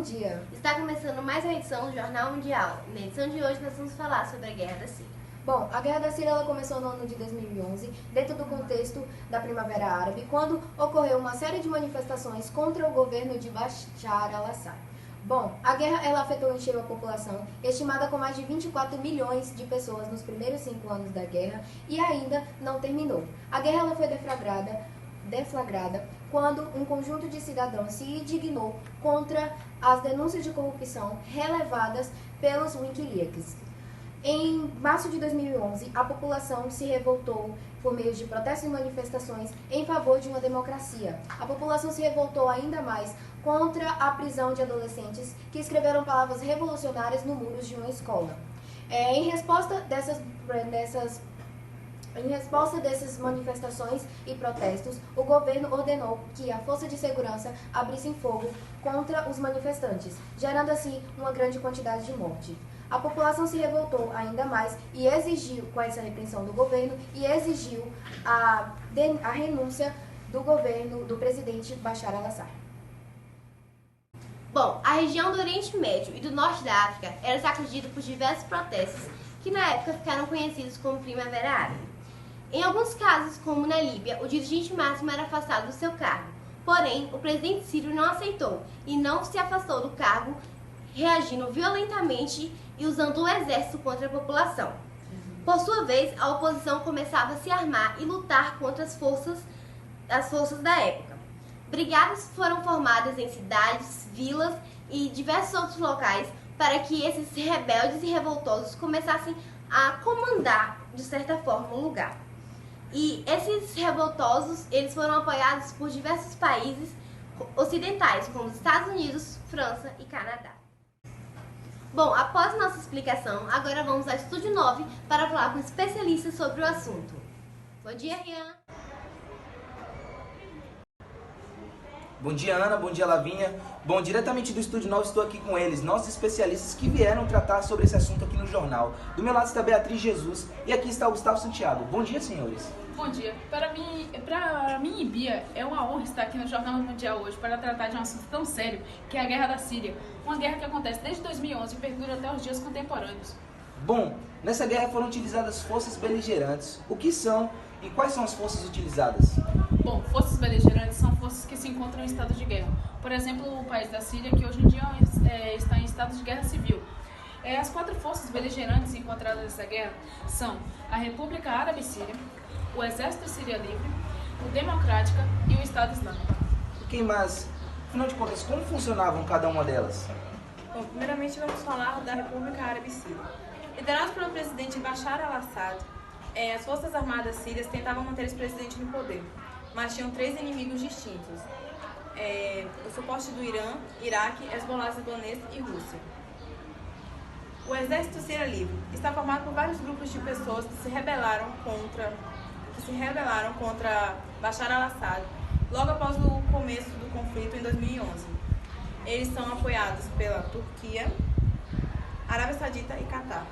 bom dia! Está começando mais uma edição do Jornal Mundial. Na edição de hoje nós vamos falar sobre a Guerra da Síria. Bom, a Guerra da Síria ela começou no ano de 2011, dentro do contexto da Primavera Árabe, quando ocorreu uma série de manifestações contra o governo de Bashar al-Assad. Bom, a guerra ela afetou em cheio a população, estimada com mais de 24 milhões de pessoas nos primeiros 5 anos da guerra, e ainda não terminou. A guerra ela foi deflagrada quando um conjunto de cidadãos se indignou contra as denúncias de corrupção relevadas pelos Wikileaks. Em março de 2011, a população se revoltou por meio de protestos e manifestações em favor de uma democracia. A população se revoltou ainda mais contra a prisão de adolescentes que escreveram palavras revolucionárias no muros de uma escola. Em resposta dessas manifestações e protestos, o governo ordenou que a força de segurança abrisse fogo contra os manifestantes, gerando assim uma grande quantidade de morte. A população se revoltou ainda mais e exigiu, com essa repressão do governo, e exigiu a renúncia do governo do presidente Bashar al-Assad. Bom, a região do Oriente Médio e do Norte da África era sacudida por diversos protestos que na época ficaram conhecidos como Primavera Árabe. Em alguns casos, como na Líbia, o dirigente máximo era afastado do seu cargo. Porém, o presidente sírio não aceitou e não se afastou do cargo, reagindo violentamente e usando o exército contra a população. Por sua vez, a oposição começava a se armar e lutar contra as forças da época. Brigadas foram formadas em cidades, vilas e diversos outros locais para que esses rebeldes e revoltosos começassem a comandar, de certa forma, o lugar. E esses revoltosos, eles foram apoiados por diversos países ocidentais, como os Estados Unidos, França e Canadá. Bom, após nossa explicação, agora vamos ao Estúdio 9 para falar com especialistas sobre o assunto. Bom dia, Rian! Bom dia, Ana. Bom dia, Lavínia. Bom, diretamente do Estúdio 9 estou aqui com eles, nossos especialistas que vieram tratar sobre esse assunto aqui no jornal. Do meu lado está a Beatriz Jesus e aqui está o Gustavo Santiago. Bom dia, senhores. Bom dia. Para mim e Bia, é uma honra estar aqui no Jornal Mundial hoje para tratar de um assunto tão sério que é a Guerra da Síria. Uma guerra que acontece desde 2011 e perdura até os dias contemporâneos. Bom, nessa guerra foram utilizadas forças beligerantes. O que são e quais são as forças utilizadas? Bom, forças beligerantes são forças que se encontram em estado de guerra. Por exemplo, o país da Síria, que hoje em dia está em estado de guerra civil. As 4 forças beligerantes encontradas nessa guerra são a República Árabe Síria, o Exército Síria Livre, o Democrática e o Estado Islâmico. Ok, mas, afinal de contas, como funcionavam cada uma delas? Bom, primeiramente vamos falar da República Árabe Síria. Liderado pelo presidente Bashar al-Assad, as forças armadas sírias tentavam manter esse presidente no poder, mas tinham 3 inimigos distintos: o suporte do Irã, Iraque, Hezbollah libanês e Rússia. O Exército Síria Livre está formado por vários grupos de pessoas que se rebelaram contra Bashar al-Assad logo após o começo do conflito em 2011. Eles são apoiados pela Turquia, Arábia Saudita e Catar.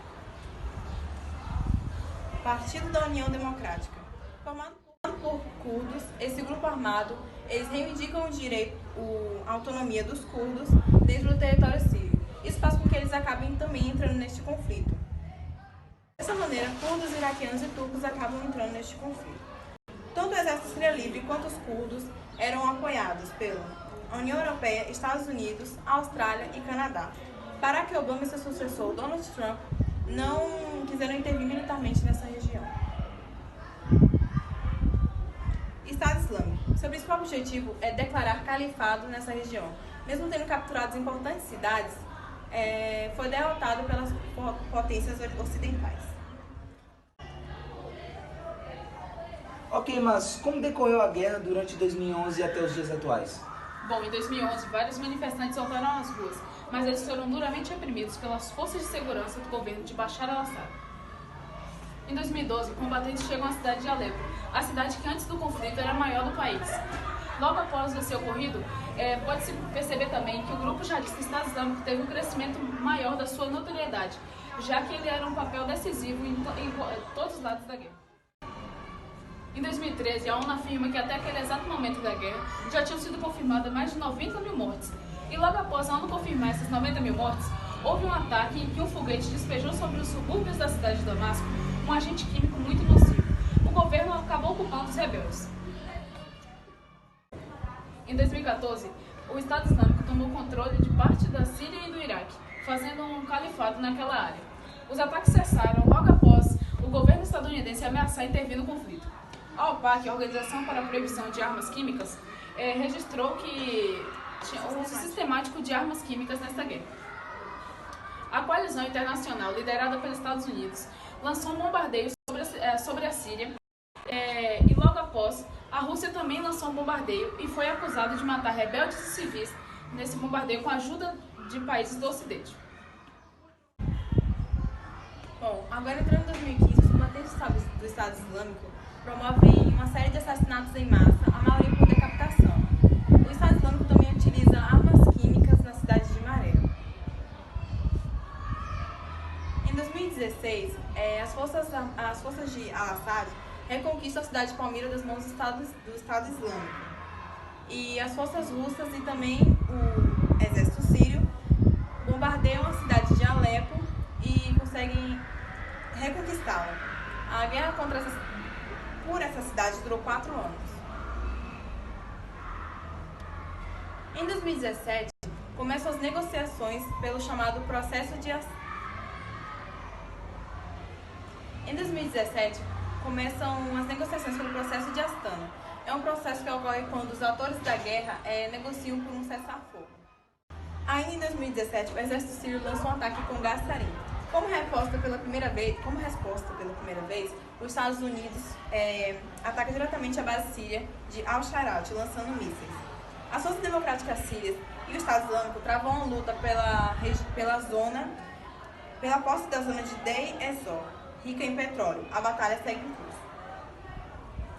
Partido da União Democrática. Formado por curdos, esse grupo armado, eles reivindicam a autonomia dos curdos dentro do território sírio. Isso faz com que eles acabem também entrando neste conflito. Dessa maneira, curdos, iraquianos e turcos acabam entrando neste conflito. Tanto o Exército Síria Livre quanto os curdos eram apoiados pela União Europeia, Estados Unidos, Austrália e Canadá. Barack Obama e seu sucessor, Donald Trump, não quiseram intervir militarmente nessa região. Estado Islâmico. Seu principal objetivo é declarar califado nessa região. Mesmo tendo capturado importantes cidades, foi derrotado pelas potências ocidentais. Ok, mas como decorreu a guerra durante 2011 até os dias atuais? Bom, em 2011, vários manifestantes voltaram às ruas, mas eles foram duramente reprimidos pelas forças de segurança do governo de Bashar al-Assad. Em 2012, combatentes chegam à cidade de Alepo, a cidade que antes do conflito era a maior do país. Logo após esse ocorrido, pode-se perceber também que o grupo jihadista Estado Islâmico teve um crescimento maior da sua notoriedade, já que ele era um papel decisivo em todos os lados da guerra. Em 2013, a ONU afirma que até aquele exato momento da guerra já tinham sido confirmadas mais de 90 mil mortes. E logo após a ONU confirmar essas 90 mil mortes, houve um ataque em que um foguete despejou sobre os subúrbios da cidade de Damasco um agente químico muito nocivo. O governo acabou culpando os rebeldes. Em 2014, o Estado Islâmico tomou controle de parte da Síria e do Iraque, fazendo um califado naquela área. Os ataques cessaram logo após o governo estadunidense ameaçar intervir no conflito. A OPAC, a Organização para a Proibição de Armas Químicas, registrou que tinha um uso sistemático de armas químicas nesta guerra. A coalizão internacional, liderada pelos Estados Unidos, lançou um bombardeio sobre a Síria e logo após, a Rússia também lançou um bombardeio e foi acusada de matar rebeldes e civis nesse bombardeio com a ajuda de países do Ocidente. Bom, agora entrando em 2015, os combatentes do Estado Islâmico promovem uma série de assassinatos em massa, a maioria por decapitação. O Estado Islâmico também utiliza armas químicas na cidade de Maré. Em 2016, as forças de Al-Assad reconquistam a cidade de Palmira das mãos do Estado Islâmico. E as forças russas e também o exército sírio bombardeiam a cidade de Alepo e conseguem reconquistá-la. A guerra por essa cidade durou 4 anos. Em 2017, começam as negociações pelo chamado processo de Em 2017, começam as negociações pelo processo de Astana. É um processo que ocorre quando os atores da guerra negociam por um cessar-fogo. Ainda em 2017, o exército sírio lançou um ataque com gás sarin. Como resposta pela primeira vez, os Estados Unidos ataca diretamente a base síria de Al-Sharat, lançando mísseis. As forças democráticas sírias e o Estado Islâmico travam uma luta pela posse da zona de Deir ez-Zor, rica em petróleo. A batalha segue em curso.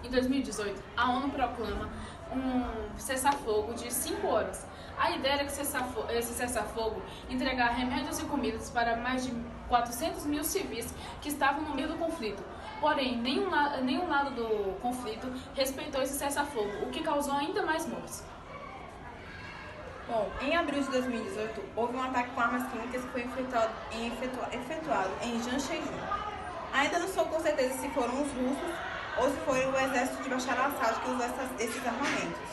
Em 2018, a ONU proclama um cessar-fogo de 5 horas. A ideia era que esse cessar-fogo entregar remédios e comidas para mais de 400 mil civis que estavam no meio do conflito. Porém, nenhum lado do conflito respeitou esse cessar-fogo, o que causou ainda mais mortes. Bom, em abril de 2018, houve um ataque com armas químicas que foi efetuado em Janshejun. Ainda não sou com certeza se foram os russos ou se foi o exército de Bashar al-Assad que usou esses armamentos.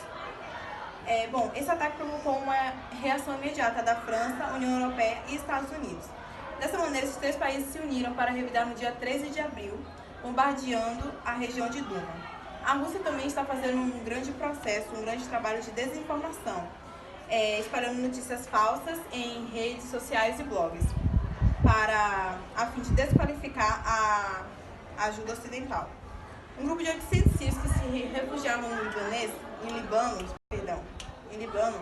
Bom, esse ataque provocou uma reação imediata da França, União Europeia e Estados Unidos. Dessa maneira, esses 3 países se uniram para revidar no dia 13 de abril, bombardeando a região de Duma. A Rússia também está fazendo um grande trabalho de desinformação, espalhando notícias falsas em redes sociais e blogs, a fim de desqualificar a ajuda ocidental. Um grupo de 800 sírios que se refugiavam em Líbano,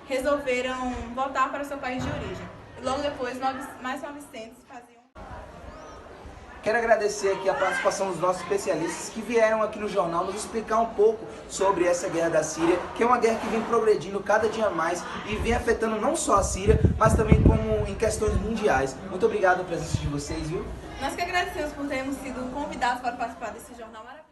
resolveram voltar para seu país de origem. E logo depois, mais 900 faziam... Quero agradecer aqui a participação dos nossos especialistas que vieram aqui no jornal nos explicar um pouco sobre essa guerra da Síria, que é uma guerra que vem progredindo cada dia mais e vem afetando não só a Síria, mas também como em questões mundiais. Muito obrigado pela presença de vocês, viu? Nós que agradecemos por termos sido convidados para participar desse jornal maravilhoso.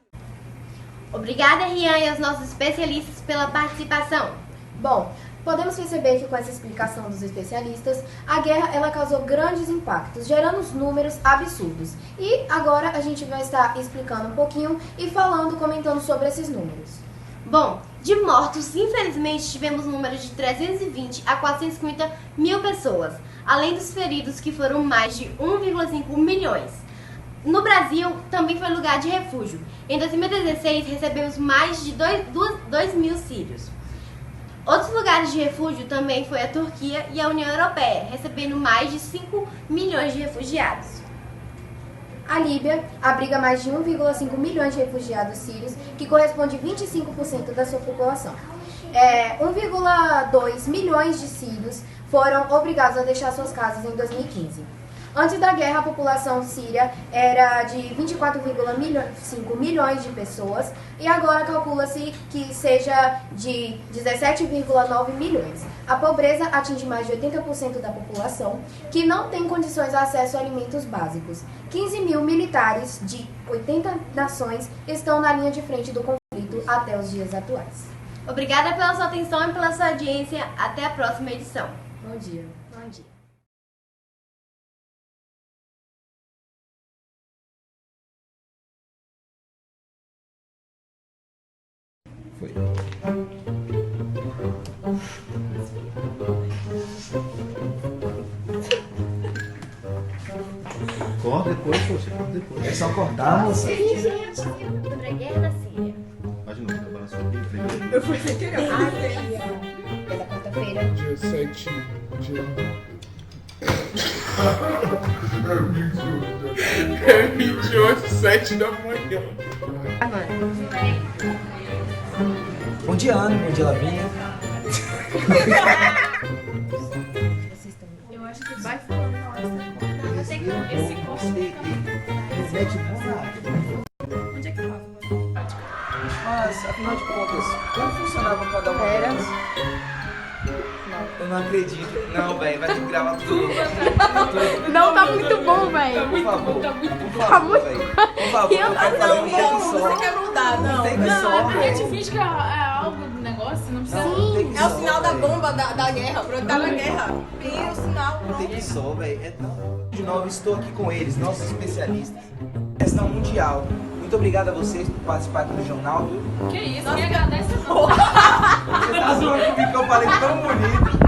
Obrigada, Rian, e aos nossos especialistas pela participação. Bom, podemos perceber que com essa explicação dos especialistas, a guerra ela causou grandes impactos, gerando números absurdos. E agora a gente vai estar explicando um pouquinho e comentando sobre esses números. Bom, de mortos, infelizmente, tivemos um número de 320 a 450 mil pessoas, além dos feridos, que foram mais de 1,5 milhões. No Brasil, também foi lugar de refúgio. Em 2016, recebemos mais de 2 mil sírios. Outros lugares de refúgio também foi a Turquia e a União Europeia, recebendo mais de 5 milhões de refugiados. A Líbia abriga mais de 1,5 milhões de refugiados sírios, que corresponde a 25% da sua população. 1,2 milhões de sírios foram obrigados a deixar suas casas em 2015. Antes da guerra, a população síria era de 24,5 milhões de pessoas e agora calcula-se que seja de 17,9 milhões. A pobreza atinge mais de 80% da população, que não tem condições de acesso a alimentos básicos. 15 mil militares de 80 nações estão na linha de frente do conflito até os dias atuais. Obrigada pela sua atenção e pela sua audiência. Até a próxima edição. Bom dia. Bom dia. Foi. Corta depois, poxa, corta depois. É só cortar, moça. Sobre a guerra da Síria. Faz de novo, tá balançando aqui, primeiro. Eu fui sem querer. É da quarta-feira. Dia 7 de... É 28, 7 da manhã. Bom dia, Ana. Bom dia, Lavinha. Eu acho que vai falando na hora esse Onde é que tava? Mas, afinal de contas, como funcionava cada uma delas? Eu não acredito. Não, velho, vai ter que gravar tudo. Não, tá muito bom, velho. Por favor, Tá muito por favor, velho. Por favor, eu quero fazer um take Você só. quer mudar, não. Take só, A gente velho. finge que é algo do negócio, não precisa. Não, take É o só, sinal da velho. bomba da guerra. Pronto, tá na guerra. Tem o sinal, Tem pronto. que só, velho. É tão... De novo, estou aqui com eles, nossos especialistas. Questão mundial. Muito obrigado a vocês por participar aqui do jornal, viu? Que isso? Quem agradece não. Você tá zoando comigo que eu falei tão bonito.